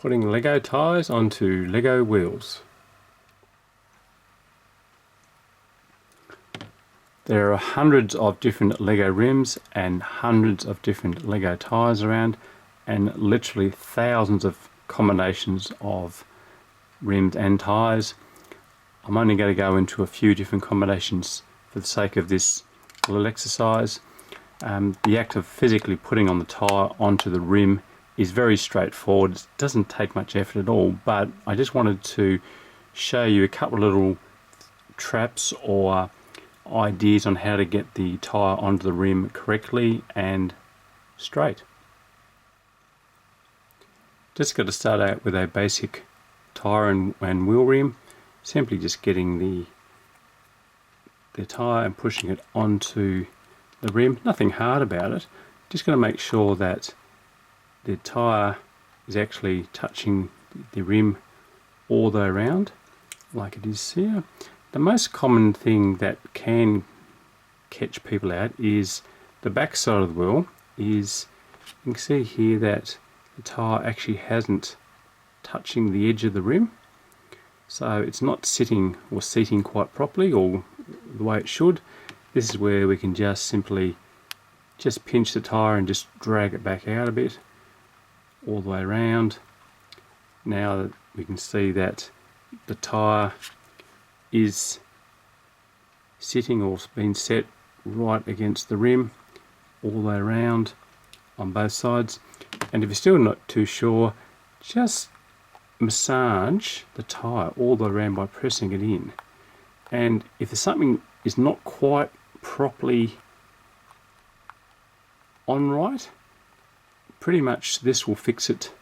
Putting Lego tyres onto Lego wheels. There are hundreds of different Lego rims and hundreds of different Lego tyres around, and literally thousands of combinations of rims and tyres. I'm only going to go into a few different combinations for the sake of this little exercise. The act of physically putting on the tyre onto the rim is very straightforward. It doesn't take much effort at all, but I just wanted to show you a couple of little traps or ideas on how to get the tyre onto the rim correctly and straight. Just got to start out with a basic tyre and wheel rim. Simply just getting the tyre and pushing it onto the rim. Nothing hard about it. Just going to make sure that the tyre is actually touching the rim all the way around, like it is here. The most common thing that can catch people out is the back side of the wheel. You can see here that the tyre actually hasn't touching the edge of the rim, so it's not sitting or seating quite properly or the way it should. This is where we can just simply pinch the tyre and just drag it back out a bit all the way around. Now we can see that the tyre is sitting or been set right against the rim all the way around on both sides. And if you're still not too sure, just massage the tyre all the way around by pressing it in. And if there's something is not quite properly on right, pretty much this will fix it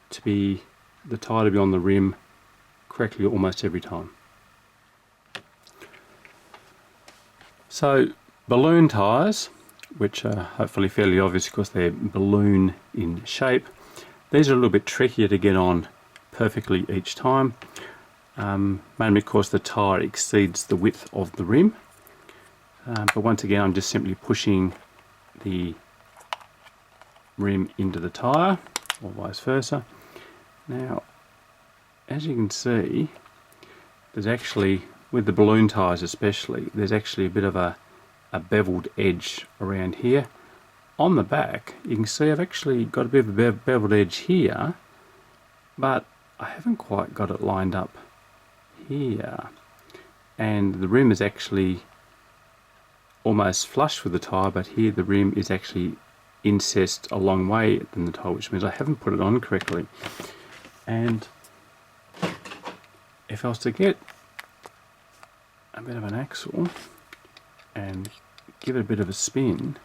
to be the tyre to be on the rim correctly almost every time. So balloon tyres, which are hopefully fairly obvious because they're balloon in shape, these are a little bit trickier to get on perfectly each time, mainly because the tyre exceeds the width of the rim. But once again, I'm just simply pushing the rim into the tyre, or vice versa. Now, as you can see, there's actually, with the balloon tyres especially, there's actually a bit of a beveled edge around here. On the back, you can see I've actually got a bit of a beveled edge here, but I haven't quite got it lined up here. And the rim is actually almost flush with the tyre, but here the rim is actually inset a long way than the tyre, which means I haven't put it on correctly. And if I was to get a bit of an axle and give it a bit of a spin,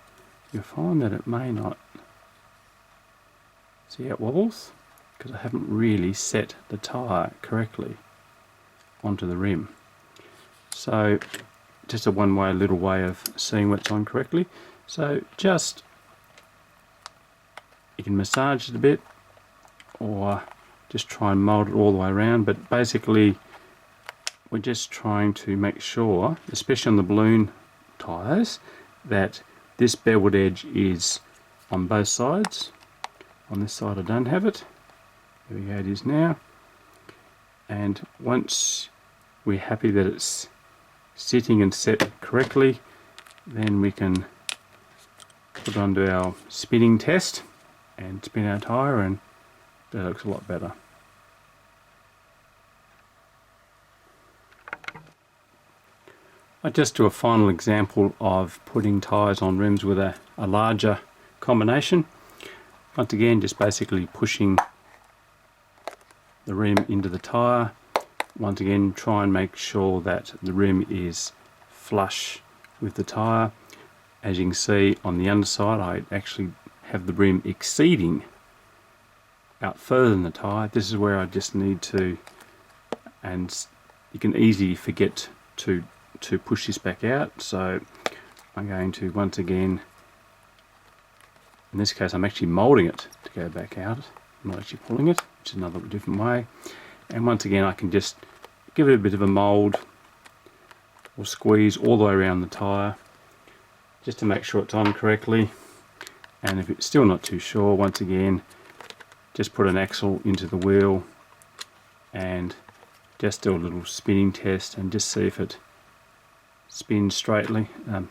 you'll find that it may not. See how it wobbles? Because I haven't really set the tyre correctly onto the rim. So just a one-way little way of seeing what's on correctly. So just, you can massage it a bit or just try and mold it all the way around, but basically we're just trying to make sure, especially on the balloon tyres, that this beveled edge is on both sides. On this side I don't have it. There we go, it is now. And once we're happy that it's sitting and set correctly, then we can put it onto our spinning test and spin our tyre, and that looks a lot better. I'll just do a final example of putting tyres on rims with a larger combination. Once again, just basically pushing the rim into the tyre. Once again, try and make sure that the rim is flush with the tyre. As you can see on the underside, I actually have the rim exceeding out further than the tyre. This is where I just need to, and you can easily forget to push this back out. So I'm going to, once again, in this case I'm actually moulding it to go back out. I'm not actually pulling it, which is another different way. And once again I can just give it a bit of a mould or squeeze all the way around the tyre just to make sure it's on correctly. And if it's still not too sure, once again just put an axle into the wheel and just do a little spinning test and just see if it spins straight. In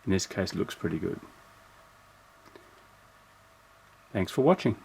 this case it looks pretty good. Thanks for watching.